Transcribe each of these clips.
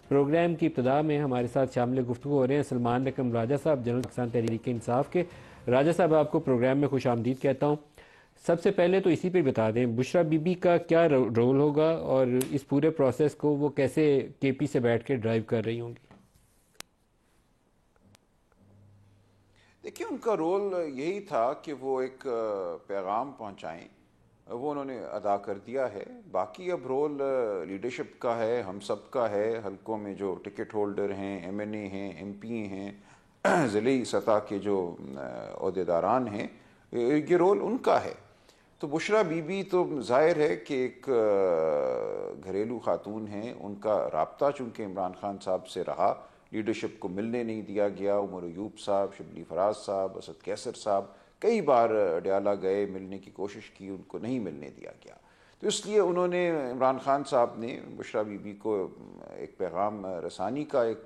Programme की इब्तदा में हमारे साथ शामिल गुफ्तगू हो रहे हैं सलमान रकम राजा साहब, जनरल पाकिस्तान तहरीक इंसाफ के। राजा साहब, आपको प्रोग्राम में खुश आमदीद कहता हूँ। सबसे पहले तो इसी पे बता दें, बुशरा बीबी का क्या रोल होगा और इस पूरे प्रोसेस को वो कैसे केपी से बैठ के ड्राइव कर रही होंगी? देखिए, उनका रोल यही था कि वो एक पैगाम पहुंचाएं। वो उन्होंने अदा कर दिया है। बाकी अब रोल लीडरशिप का है, हम सब का है। हलकों में जो टिकट होल्डर हैं, एमएनए हैं, एमपी हैं, ज़िली सतह के जो अहदेदारान हैं, ये रोल उनका है। तो बुशरा बीबी तो जाहिर है कि एक घरेलू खातून हैं। उनका राब्ता चूंकि इमरान खान साहब से रहा, लीडरशिप को मिलने नहीं दिया गया। उमर अयूब साहब, शिबली फराज साहब, असद कैसर साहब कई बार अडयाला गए, मिलने की कोशिश की, उनको नहीं मिलने दिया गया। तो इसलिए उन्होंने, इमरान खान साहब ने बुशरा बीबी को एक पैगाम रसानी का एक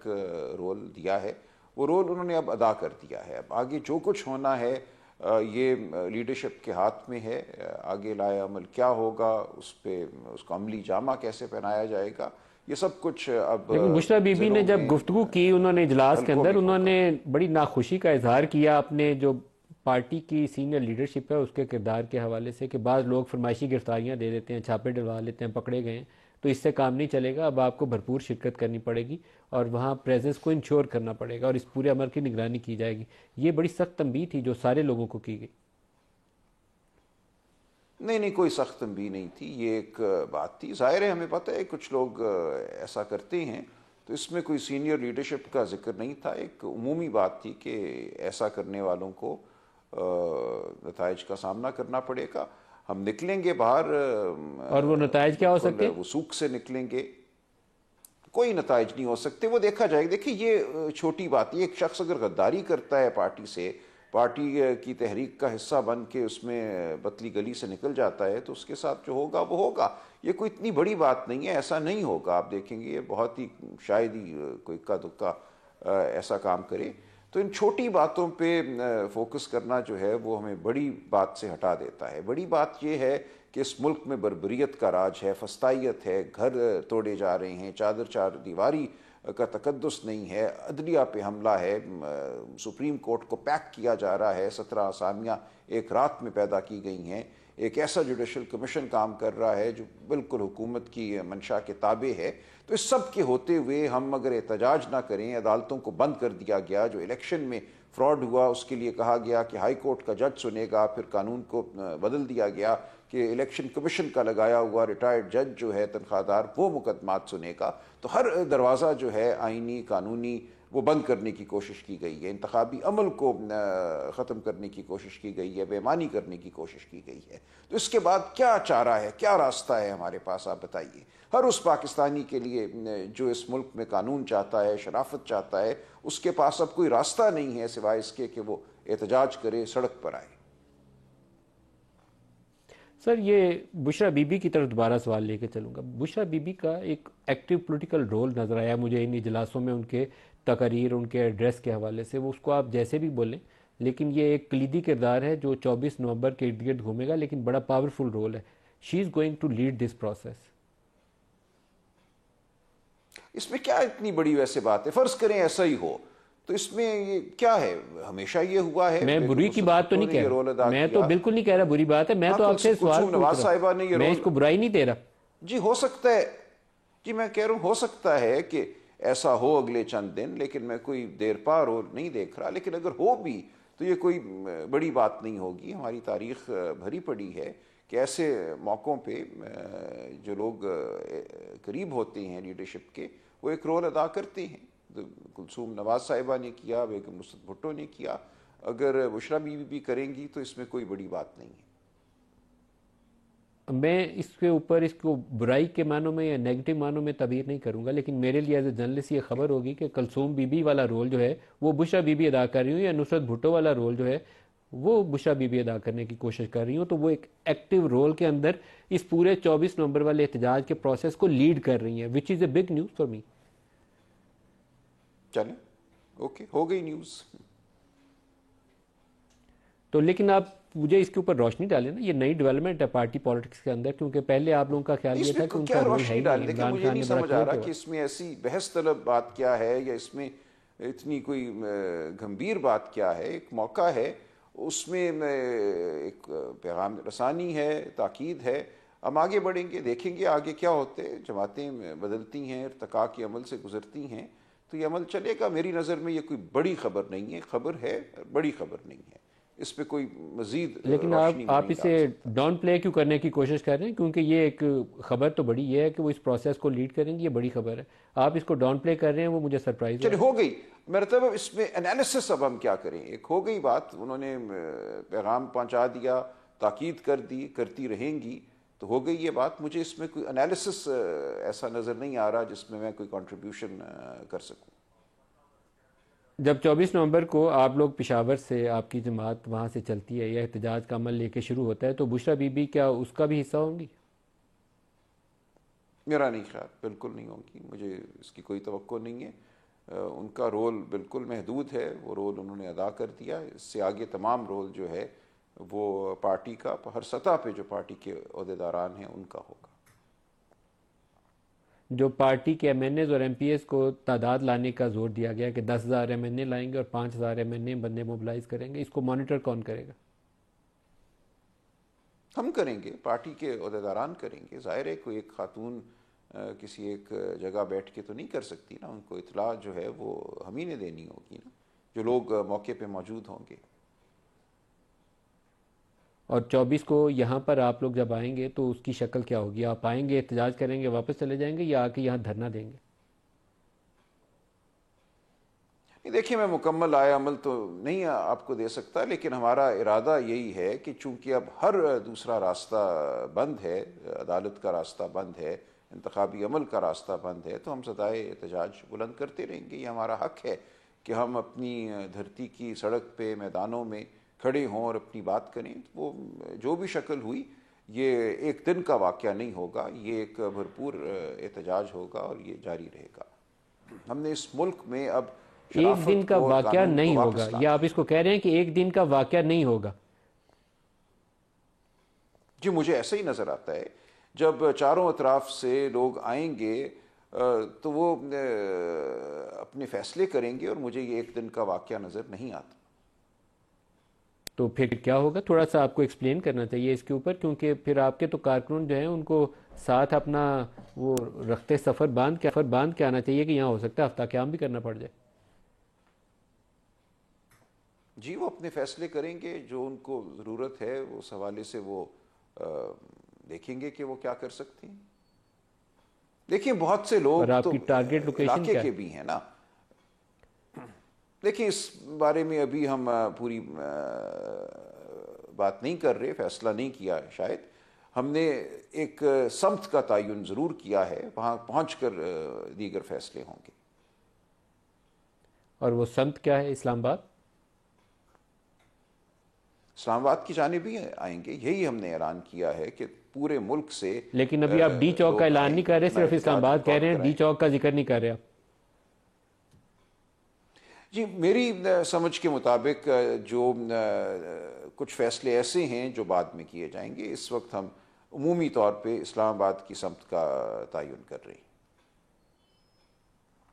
रोल दिया है। वो रोल उन्होंने अब अदा कर दिया है। अब आगे जो कुछ होना है ये लीडरशिप के हाथ में है। आगे लाया अमल क्या होगा, उस पर उसको अमली जामा कैसे पहनाया जाएगा, ये सब कुछ अब लेकिन बुशरा बीबी ने जिलों जब में, गुफ्तगू की उन्होंने इजलास के हलकों अंदर, में होगा। उन्होंने बड़ी नाखुशी का इजहार किया अपने जो पार्टी की सीनियर लीडरशिप है उसके किरदार के हवाले से कि बाद लोग फरमाइशी गिरफ्तारियां दे देते हैं, छापे डलवा लेते हैं, पकड़े गए हैं, तो इससे काम नहीं चलेगा। अब आपको भरपूर शिरकत करनी पड़ेगी और वहाँ प्रेजेंस को इंश्योर करना पड़ेगा और इस पूरे अमर की निगरानी की जाएगी। ये बड़ी सख्त तंबीह थी जो सारे लोगों को की गई। नहीं नहीं, कोई सख्त तंबीह नहीं थी, ये एक बात थी। जाहिर है, हमें पता है कुछ लोग ऐसा करते हैं, तो इसमें कोई सीनियर लीडरशिप का जिक्र नहीं था। एक उमूमी बात थी कि ऐसा करने वालों को नताइज का सामना करना पड़ेगा। हम निकलेंगे बाहर, और वो नताइज क्या हो बिल्कुल सकते हैं? वसूख से निकलेंगे। कोई नताइज नहीं हो सकते, वो देखा जाएगा। देखिए, ये छोटी बात है। एक शख्स अगर गद्दारी करता है पार्टी से, पार्टी की तहरीक का हिस्सा बन के उसमें पतली गली से निकल जाता है, तो उसके साथ जो होगा वो होगा। ये कोई इतनी बड़ी बात नहीं है, ऐसा नहीं होगा। आप देखेंगे ये बहुत ही शायद ही कोई इक्का दुक्का ऐसा काम करे। तो इन छोटी बातों पे फोकस करना जो है वो हमें बड़ी बात से हटा देता है। बड़ी बात ये है कि इस मुल्क में बर्बरियत का राज है, फस्तायत है, घर तोड़े जा रहे हैं, चादर चार दीवारी का तकद्दुस नहीं है, अदलिया पे हमला है, सुप्रीम कोर्ट को पैक किया जा रहा है, 17 असामियाँ एक रात में पैदा की गई हैं, एक ऐसा जुडिशल कमीशन काम कर रहा है जो बिल्कुल हुकूमत की मंशा के ताबे है। तो इस सब के होते हुए हम अगर एहतजाज ना करें, अदालतों को बंद कर दिया गया, जो इलेक्शन में फ्रॉड हुआ उसके लिए कहा गया कि हाई कोर्ट का जज सुनेगा, फिर कानून को बदल दिया गया कि इलेक्शन कमीशन का लगाया हुआ रिटायर्ड जज जो है तनख्वाहदार, वो मुकदमात सुनेगा। तो हर दरवाज़ा जो है आइनी कानूनी वो बंद करने की कोशिश की गई है, इंतखाबी अमल को ख़त्म करने की कोशिश की गई है, बेईमानी करने की कोशिश की गई है। तो इसके बाद क्या चारा है, क्या रास्ता है हमारे पास, आप बताइए। हर उस पाकिस्तानी के लिए जो इस मुल्क में कानून चाहता है, शराफत चाहता है, उसके पास अब कोई रास्ता नहीं है सिवाय इसके कि वो एहतजाज करे, सड़क पर आए। सर, ये बुशरा बीबी की तरफ दोबारा सवाल लेके चलूँगा। बुशरा बीबी का एक एक्टिव पॉलिटिकल रोल नज़र आया मुझे इन इजलासों में, उनके तकरीर, उनके एड्रेस के हवाले से। वो उसको आप जैसे भी बोलें, लेकिन ये एक कलीदी किरदार है जो 24 नवंबर के इर्द गिर्द घूमेगा, लेकिन बड़ा पावरफुल रोल है। She is going to lead this process. इसमें क्या इतनी बड़ी वैसे बात है? फर्ज करें ऐसा ही हो, तो इसमें ये क्या है? हमेशा ये हुआ है। मैं बेगम बुरी की नुसरत बात तो भुट्टो नहीं ने कह ये रहा, रोल अदा मैं तो किया। बिल्कुल नहीं कह रहा बुरी बात है, मैं हाँ, तो तो आपसे सवाल कुलसूम पूछ नवाज रहा साहिबा ने हूँ, ये मैं रोल, इसको बुराई नहीं दे रहा। जी हो सकता है, जी मैं कह रहा हूँ हो सकता है कि ऐसा हो अगले चंद दिन, लेकिन मैं कोई देर पा रोल नहीं देख रहा। लेकिन अगर हो भी तो ये कोई बड़ी बात नहीं होगी। हमारी तारीख भरी पड़ी है कि ऐसे मौक़ों पे जो लोग करीब होते हैं लीडरशिप के, वो एक रोल अदा करते हैं। तो कुलसूम नवाज साहिबा ने किया, बेगम नुसरत भुट्टो ने किया, अगर बुशरा बीवी भी करेंगी तो इसमें कोई बड़ी बात नहीं है। मैं इसके ऊपर इसको बुराई के मानों में या नेगेटिव मानों में तबीर नहीं करूंगा, लेकिन मेरे लिए एज ए जर्नलिस्ट ये खबर होगी कि कलसूम बीबी वाला रोल जो है वो बुशरा बीबी अदा कर रही हूँ, या नुसरत भुट्टो वाला रोल जो है वो बुशरा बीबी अदा करने की कोशिश कर रही हूँ, तो वो एक एक्टिव रोल के अंदर इस पूरे 24 नवंबर वाले एहतजाज के प्रोसेस को लीड कर रही हैं, which is a big news for me. चलें, ओके, हो गई न्यूज़। तो लेकिन आप मुझे इसके ऊपर रोशनी डालें ना, ये नई डेवलपमेंट है पार्टी पॉलिटिक्स के अंदर, क्योंकि पहले आप लोगों का ख्याल ये था इसमें कि क्या उनका रोल है रोशनी ही डाल, नहीं, देखिए इमरान मुझे खान नहीं ने बड़ा समझ आ क्लियर रहा किया कि हुआ इसमें ऐसी बहस तलब बात क्या है, या इसमें इतनी कोई गंभीर बात क्या है। एक मौका है, उसमें एक पैगाम रसानी है, ताकीद है। हम आगे बढ़ेंगे, देखेंगे आगे क्या होते हैं। जमातें बदलती हैं, इर्तिका के अमल से गुजरती हैं, तो ये अमल चलेगा। मेरी नज़र में ये कोई बड़ी खबर नहीं है, खबर है, बड़ी खबर नहीं है। इस पे कोई मजीद है। लेकिन रोशनी मैं आप नहीं इसे डाल सकता। डाउन प्ले क्यों करने की कोशिश कर रहे हैं? क्योंकि ये एक खबर तो बड़ी, ये है कि वो इस प्रोसेस को लीड करेंगे, ये बड़ी खबर है। आप इसको डाउन प्ले कर रहे हैं, वो मुझे सरप्राइज हो चलिए रहा है। हो गई, मेरा मतलब इसमें एनालिसिस अब हम क्या करें। एक हो गई बात, उन्होंने पैगाम पहुंचा दिया, ताकीद कर दी, करती रहेंगी, तो हो गई ये बात। मुझे इसमें कोई एनालिसिस ऐसा नज़र नहीं आ रहा जिसमें मैं कोई कंट्रीब्यूशन कर सकूं। जब 24 नवंबर को आप लोग पेशावर से, आपकी जमात वहाँ से चलती है या एहतजाज का अमल लेके शुरू होता है, तो बुशरा बीबी क्या उसका भी हिस्सा होंगी? मेरा नहीं ख्याल, बिल्कुल नहीं होगी, मुझे इसकी कोई तवक्को नहीं है। उनका रोल बिल्कुल महदूद है, वो रोल उन्होंने अदा कर दिया। इससे आगे तमाम रोल जो है वो पार्टी का हर सतह पे जो पार्टी के अहदेदारान हैं उनका होगा। जो पार्टी के एमएनएज और एमपीएस को तादाद लाने का जोर दिया गया कि 10,000 एमएनए लाएंगे और 5,000 एमएनए बंदे मोबिलाइज करेंगे, इसको मॉनिटर कौन करेगा? हम करेंगे, पार्टी के अहदेदारान करेंगे। जाहिर है कोई एक खातून किसी एक जगह बैठ के तो नहीं कर सकती ना, उनको इतला जो है वो हम ही ने देनी होगी ना, जो लोग मौके पे मौजूद होंगे। और 24 को यहाँ पर आप लोग जब आएंगे तो उसकी शक्ल क्या होगी? आप आएंगे, एहतजाज करेंगे, वापस चले जाएंगे, या आके यहाँ धरना देंगे? नहीं, देखिए मैं मुकम्मल आया अमल तो नहीं आपको दे सकता, लेकिन हमारा इरादा यही है कि चूंकि अब हर दूसरा रास्ता बंद है, अदालत का रास्ता बंद है, इंतखाबी अमल का रास्ता बंद है, तो हम सदाए एहतजाज बुलंद करते रहेंगे। ये हमारा हक है कि हम अपनी धरती की सड़क पे, मैदानों में खड़े हों और अपनी बात करें। वो जो भी शक्ल हुई, ये एक दिन का वाक़या नहीं होगा, ये एक भरपूर एहतजाज होगा और ये जारी रहेगा। हमने इस मुल्क में अब एक दिन शराफत का को और वाकया कानून को नहीं होगा, वापस या लाना आप है। इसको कह रहे हैं कि एक दिन का वाकया नहीं होगा? जी मुझे ऐसा ही नज़र आता है। जब चारों अतराफ से लोग आएंगे तो वो अपने फैसले करेंगे, और मुझे ये एक दिन का वाकया नज़र नहीं आता। तो फिर क्या होगा? थोड़ा सा आपको एक्सप्लेन करना चाहिए इसके ऊपर, क्योंकि फिर आपके तो कारकुन जो हैं उनको साथ अपना वो रखते सफ़र बांध के आना चाहिए कि यहाँ हो सकता है हफ्ता क़याम भी करना पड़ जाए। जी वो अपने फैसले करेंगे, जो उनको ज़रूरत है उस हवाले से वो अ, देखेंगे कि वो क्या कर सकते हैं। देखिए बहुत से और लोग तो आपकी टारगेट लोकेशन इलाके क्या के है? भी हैं ना। देखिए इस बारे में अभी हम पूरी बात नहीं कर रहे, फैसला नहीं किया है शायद। हमने एक समत का तयन ज़रूर किया है, वहाँ पहुँच कर दीगर फैसले होंगे। और वो संत क्या है? इस्लामाबाद? इस्लामाबाद की जानिब भी आएंगे, यही हमने ऐलान किया है कि पूरे मुल्क से लेकिन अभी आप डी चौक का लोग ऐलान आएँ, नहीं कर रहे, अपना सिर्फ एहतजाज इस्लामाबाद कह रिकॉर्ड रहे हैं, डी कराएं। चौक का जिक्र नहीं कर रहे आप। जी मेरी समझ के मुताबिक जो कुछ फैसले ऐसे हैं जो बाद में किए जाएंगे, इस वक्त हम उमूमी तौर पे इस्लामाबाद की समत का तयन कर रहे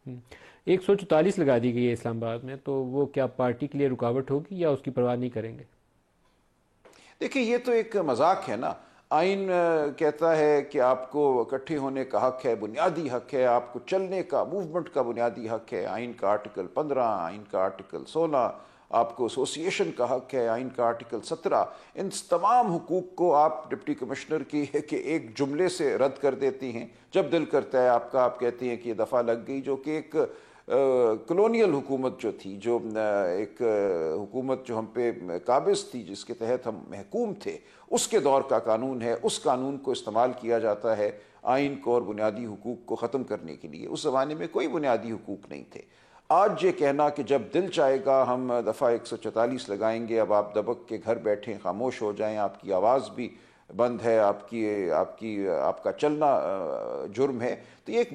हैं। 144 लगा दी गई है इस्लामाबाद में, तो वो क्या पार्टी के लिए रुकावट होगी या उसकी परवाह नहीं करेंगे? देखिए ये तो एक मजाक है ना। आइन कहता है कि आपको इकट्ठे होने का हक है, बुनियादी हक है, आपको चलने का, मूवमेंट का बुनियादी हक है। आइन का आर्टिकल 15, आइन का आर्टिकल 16, आपको एसोसिएशन का हक है, आइन का आर्टिकल 17। इन तमाम हुकूक को आप डिप्टी कमिश्नर की के एक जुमले से रद्द कर देती हैं। जब दिल करता है आपका, आप कहती हैं कि ये दफ़ा लग गई, जो कि एक कॉलोनियल हुकूमत जो थी, जो एक हुकूमत जो हम पे काबिज थी, जिसके तहत हम महकूम थे, उसके दौर का कानून है। उस कानून को इस्तेमाल किया जाता है आइन को और बुनियादी हुकूक को ख़त्म करने के लिए। उस ज़माने में कोई बुनियादी हुकूक नहीं थे। आज ये कहना कि जब दिल चाहेगा हम दफ़ा 144 लगाएंगे, अब आप दबक के घर बैठें, खामोश हो जाएं, आपकी आवाज़ भी बंद है, आपकी आपकी आपका चलना जुर्म है, तो ये एक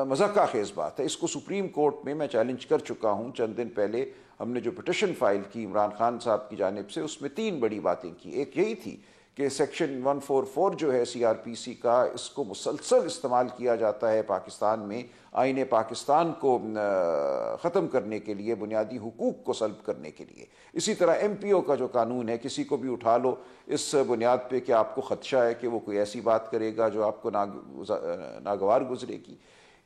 मज़ाक़ा खेज़ बात है। इसको सुप्रीम कोर्ट में मैं चैलेंज कर चुका हूँ। चंद दिन पहले हमने जो पिटिशन फाइल की इमरान खान साहब की जानिब से, उसमें 3 बड़ी बातें की। एक यही थी कि सेक्शन 144 जो है CRPC का, इसको मुसलसल इस्तेमाल किया जाता है पाकिस्तान में आईने पाकिस्तान को ख़त्म करने के लिए, बुनियादी हुकूक को सल्ब करने के लिए। इसी तरह MPO का जो कानून है, किसी को भी उठा लो इस बुनियाद पे कि आपको ख़दशा है कि वो कोई ऐसी बात करेगा जो आपको नागवार गुजरेगी।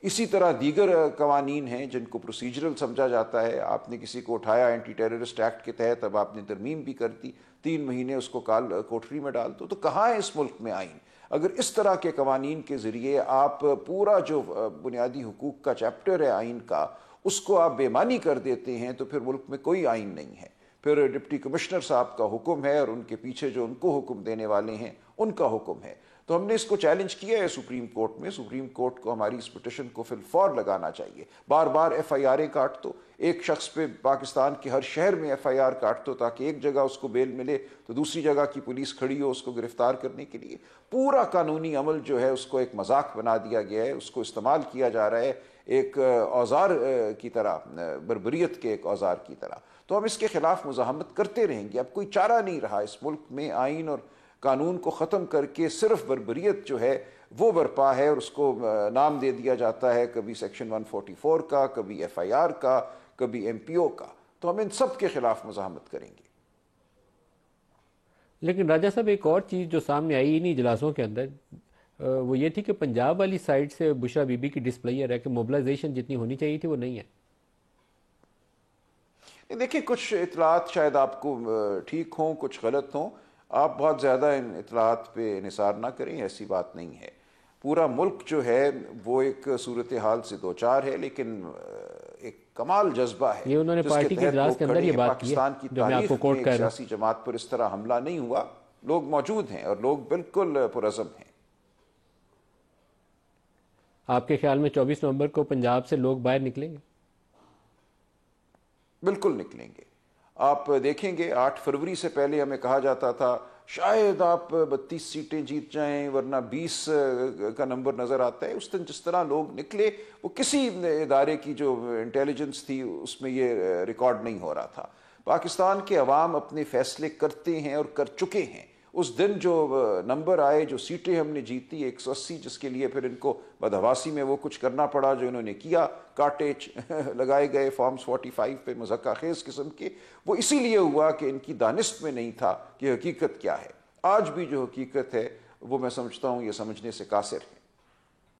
इसी तरह दीगर कवानीन हैं जिनको प्रोसीजरल समझा जाता है। आपने किसी को उठाया एंटी टेररिस्ट एक्ट के तहत, अब आपने तरमीम भी कर दी, 3 महीने उसको कोठरी में डाल दो, तो कहाँ है इस मुल्क में आइन? अगर इस तरह के कवानीन के ज़रिए आप पूरा जो बुनियादी हुकूक का चैप्टर है आइन का, उसको आप बेमानी कर देते हैं, तो फिर मुल्क में कोई आइन नहीं है। फिर डिप्टी कमिश्नर साहब का हुक्म है और उनके पीछे जो उनको हुक्म देने वाले हैं उनका हुक्म है। तो हमने इसको चैलेंज किया है सुप्रीम कोर्ट में। सुप्रीम कोर्ट को हमारी इस पिटिशन को फिलफौर लगाना चाहिए। बार बार FIR काट दो, एक शख्स पे पाकिस्तान के हर शहर में FIR काट दो ताकि एक जगह उसको बेल मिले तो दूसरी जगह की पुलिस खड़ी हो उसको गिरफ्तार करने के लिए। पूरा कानूनी अमल जो है उसको एक मजाक बना दिया गया है, उसको इस्तेमाल किया जा रहा है एक औजार की तरह, बर्बरियत के एक औजार की तरह। तो हम इसके खिलाफ मुजाहमत करते रहेंगे। अब कोई चारा नहीं रहा इस मुल्क में आइन और कानून को ख़त्म करके सिर्फ बर्बरियत जो है वो बरपा है और उसको नाम दे दिया जाता है, कभी सेक्शन 144 का, कभी FIR का, कभी MPO का। तो हम इन सब के खिलाफ मुजाहमत करेंगे। लेकिन राजा साहब, एक और चीज़ जो सामने आई इन्हीं इजलासों के अंदर, वो ये थी कि पंजाब वाली साइड से बुशरा बीबी की डिस्प्लेयर है कि मोबिलाइजेशन जितनी होनी चाहिए थी वो नहीं है। देखिए, कुछ इतलात शायद आपको ठीक हों, कुछ गलत हों। आप बहुत ज़्यादा इन इतलात पे निसार ना करें, ऐसी बात नहीं है। पूरा मुल्क जो है वो एक सूरत हाल से दो चार है, लेकिन एक कमाल जज्बा है। ये उन्होंने पार्टी के इजलास के अंदर ये बात की है, पाकिस्तान की जो मैं आपको तारीख कोट में कर रहा हूं। सियासी जमात पर इस तरह हमला नहीं हुआ। लोग मौजूद हैं और लोग बिल्कुल पुरज़म हैं। आपके ख्याल में 24 नवंबर को पंजाब से लोग बाहर निकलेंगे? बिल्कुल निकलेंगे। आप देखेंगे 8 फरवरी से पहले हमें कहा जाता था शायद आप 32 सीटें जीत जाएं, वरना 20 का नंबर नज़र आता है। उस दिन जिस तरह लोग निकले, वो किसी इदारे की जो इंटेलिजेंस थी उसमें ये रिकॉर्ड नहीं हो रहा था। पाकिस्तान के अवाम अपने फैसले करते हैं और कर चुके हैं। उस दिन जो नंबर आए, जो सीटें हमने जीती 180, जिसके लिए फिर इनको बदहवासी में वो कुछ करना पड़ा जो इन्होंने किया, काटे लगाए गए फॉर्म्स 45 पे मज़ाक़ा खेज़ किस्म के, वो इसीलिए हुआ कि इनकी दानिश्त में नहीं था कि हकीकत क्या है। आज भी जो हकीकत है वो मैं समझता हूँ ये समझने से कासिर है।